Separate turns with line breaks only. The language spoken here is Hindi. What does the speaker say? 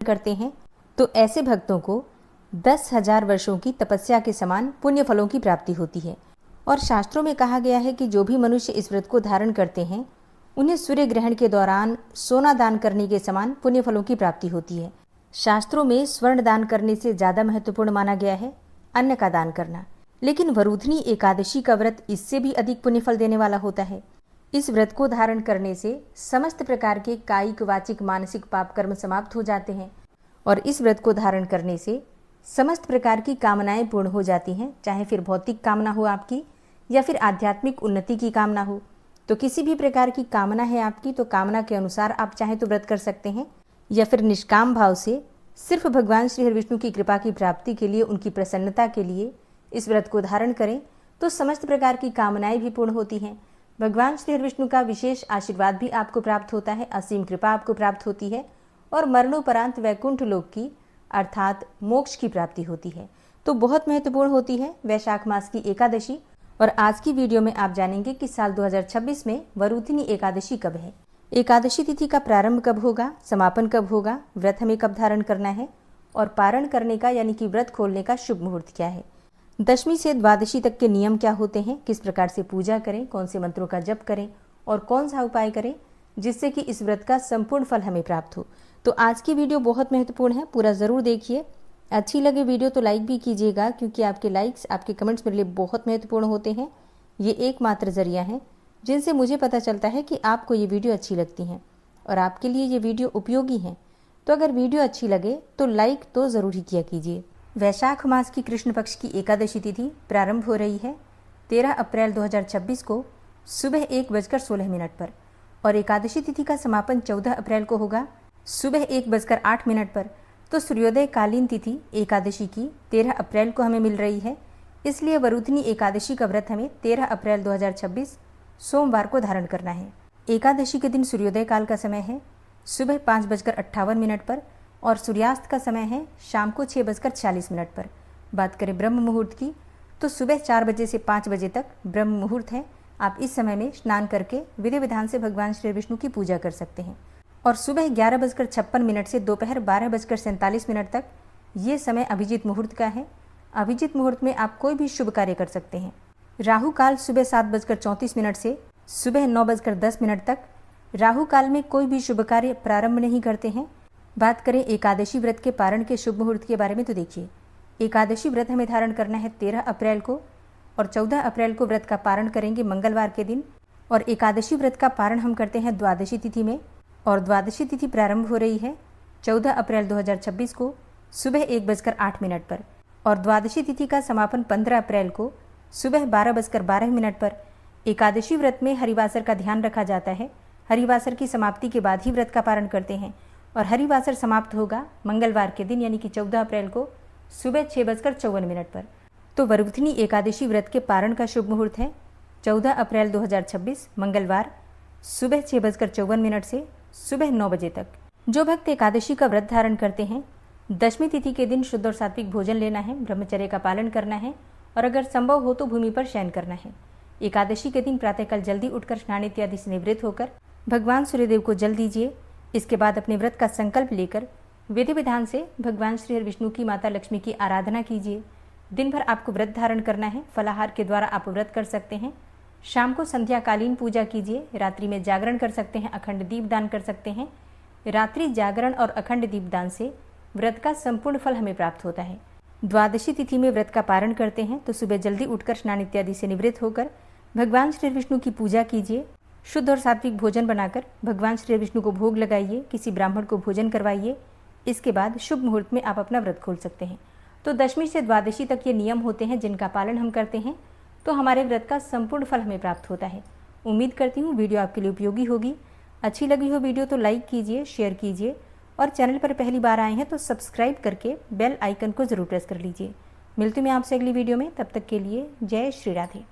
करते हैं तो ऐसे भक्तों को 10,000 वर्षों की तपस्या के समान पुण्य फलों की प्राप्ति होती है। और शास्त्रों में कहा गया है कि जो भी मनुष्य इस व्रत को धारण करते हैं उन्हें सूर्य ग्रहण के दौरान सोना दान करने के समान पुण्य फलों की प्राप्ति होती है। शास्त्रों में स्वर्ण दान करने से ज्यादा महत्वपूर्ण माना गया है अन्न का दान करना, लेकिन वरुधनी एकादशी का व्रत इससे भी अधिक पुण्य फल देने वाला होता है। इस व्रत को धारण करने से समस्त प्रकार के कायिक, वाचिक, मानसिक पाप कर्म समाप्त हो जाते हैं और इस व्रत को धारण करने से समस्त प्रकार की कामनाएं पूर्ण हो जाती हैं, चाहे फिर भौतिक कामना हो आपकी या फिर आध्यात्मिक उन्नति की कामना हो। तो किसी भी प्रकार की कामना है आपकी तो कामना के अनुसार आप चाहे तो व्रत कर सकते हैं, या फिर निष्काम भाव से सिर्फ भगवान श्री हरि विष्णु की कृपा की प्राप्ति के लिए, उनकी प्रसन्नता के लिए इस व्रत को धारण करें तो समस्त प्रकार की कामनाएं भी पूर्ण होती हैं। भगवान श्री हरि विष्णु का विशेष आशीर्वाद भी आपको प्राप्त होता है, असीम कृपा आपको प्राप्त होती है और मरणोपरांत वैकुंठ लोक की अर्थात मोक्ष की प्राप्ति होती है। तो बहुत महत्वपूर्ण होती है वैशाख मास की एकादशी। और आज की वीडियो में आप जानेंगे कि साल 2026 में वरुथिनी एकादशी कब है, एकादशी तिथि का प्रारंभ कब होगा, समापन कब होगा, व्रत हमें कब धारण करना है और पारण करने का यानी कि व्रत खोलने का शुभ मुहूर्त क्या है, दशमी से द्वादशी तक के नियम क्या होते हैं, किस प्रकार से पूजा करें, कौन से मंत्रों का जप करें और कौन सा उपाय करें जिससे कि इस व्रत का संपूर्ण फल हमें प्राप्त हो। तो आज की वीडियो बहुत महत्वपूर्ण है, पूरा ज़रूर देखिए। अच्छी लगे वीडियो तो लाइक भी कीजिएगा, क्योंकि आपके लाइक्स, आपके कमेंट्स मेरे लिए बहुत महत्वपूर्ण होते हैं। ये एकमात्र जरिया है जिनसे मुझे पता चलता है कि आपको ये वीडियो अच्छी लगती हैं और आपके लिए ये वीडियो उपयोगी है। तो अगर वीडियो अच्छी लगे तो लाइक तो ज़रूर ही किया कीजिए। वैशाख मास की कृष्ण पक्ष की एकादशी तिथि प्रारंभ हो रही है 13 अप्रैल 2026 को सुबह 1:16 पर और एकादशी तिथि का समापन 14 अप्रैल को होगा सुबह 1:08 पर। तो सूर्योदय कालीन तिथि एकादशी की 13 अप्रैल को हमें मिल रही है, इसलिए वरुथिनी एकादशी का व्रत हमें 13 अप्रैल 2026 सोमवार को धारण करना है। एकादशी के दिन सूर्योदय काल का समय है सुबह 5:58 पर और सूर्यास्त का समय है शाम को 6:40 पर। बात करें ब्रह्म मुहूर्त की तो सुबह 4 बजे से 5 बजे तक ब्रह्म मुहूर्त है। आप इस समय में स्नान करके विधि विधान से भगवान श्री विष्णु की पूजा कर सकते हैं और सुबह 11:56 से दोपहर 12:47 तक ये समय अभिजीत मुहूर्त का है। अभिजीत मुहूर्त में आप कोई भी शुभ कार्य कर सकते हैं। राहु काल सुबह 7:34 से सुबह 9:10 तक। राहु काल में कोई भी शुभ कार्य प्रारंभ नहीं करते हैं। बात करें एकादशी व्रत के पारण के शुभ मुहूर्त के बारे में तो देखिए, एकादशी व्रत हमें धारण करना है 13 अप्रैल को और 14 अप्रैल को व्रत का पारण करेंगे मंगलवार के दिन। और एकादशी व्रत का पारण हम करते हैं द्वादशी तिथि में और द्वादशी तिथि प्रारंभ हो रही है 14 अप्रैल 2026 को सुबह 1:08 पर और द्वादशी तिथि का समापन 15 अप्रैल को सुबह 12:12 पर। एकादशी व्रत में हरिवासर का ध्यान रखा जाता है। हरिवासर की समाप्ति के बाद ही व्रत का पारण करते हैं और हरिवासर समाप्त होगा मंगलवार के दिन यानी कि 14 अप्रैल को सुबह 6:54 पर। तो वरुथिनी एकादशी व्रत के पारण का शुभ मुहूर्त है 14 अप्रैल 2026 मंगलवार सुबह 6:54 से सुबह 9 बजे तक। जो भक्त एकादशी का व्रत धारण करते हैं दशमी तिथि के दिन शुद्ध और सात्विक भोजन लेना है, ब्रह्मचर्य का पालन करना है और अगर संभव हो तो भूमि पर शयन करना है। एकादशी के दिन प्रातःकाल जल्दी उठकर स्नान इत्यादि से निवृत्त होकर भगवान सूर्यदेव को जल दीजिए। इसके बाद अपने व्रत का संकल्प लेकर विधि विधान से भगवान श्री हरि विष्णु की माता लक्ष्मी की आराधना कीजिए। दिन भर आपको व्रत धारण करना है, फलाहार के द्वारा आप व्रत कर सकते हैं। शाम को संध्याकालीन पूजा कीजिए, रात्रि में जागरण कर सकते हैं, अखंड दीप दान कर सकते हैं। रात्रि जागरण और अखंड दीप दान से व्रत का संपूर्ण फल हमें प्राप्त होता है। द्वादशी तिथि में व्रत का पारण करते हैं तो सुबह जल्दी उठकर स्नान इत्यादि से निवृत्त होकर भगवान श्री विष्णु की पूजा कीजिए। शुद्ध और सात्विक भोजन बनाकर भगवान श्री विष्णु को भोग लगाइए, किसी ब्राह्मण को भोजन करवाइए। इसके बाद शुभ मुहूर्त में आप अपना व्रत खोल सकते हैं। तो दशमी से द्वादशी तक ये नियम होते हैं जिनका पालन हम करते हैं तो हमारे व्रत का संपूर्ण फल हमें प्राप्त होता है। उम्मीद करती हूँ वीडियो आपके लिए उपयोगी होगी। अच्छी लगी हो वीडियो तो लाइक कीजिए, शेयर कीजिए और चैनल पर पहली बार आए हैं तो सब्सक्राइब करके बेल आइकन को ज़रूर प्रेस कर लीजिए। मिलती हूँ मैं आपसे अगली वीडियो में, तब तक के लिए जय श्री राधे।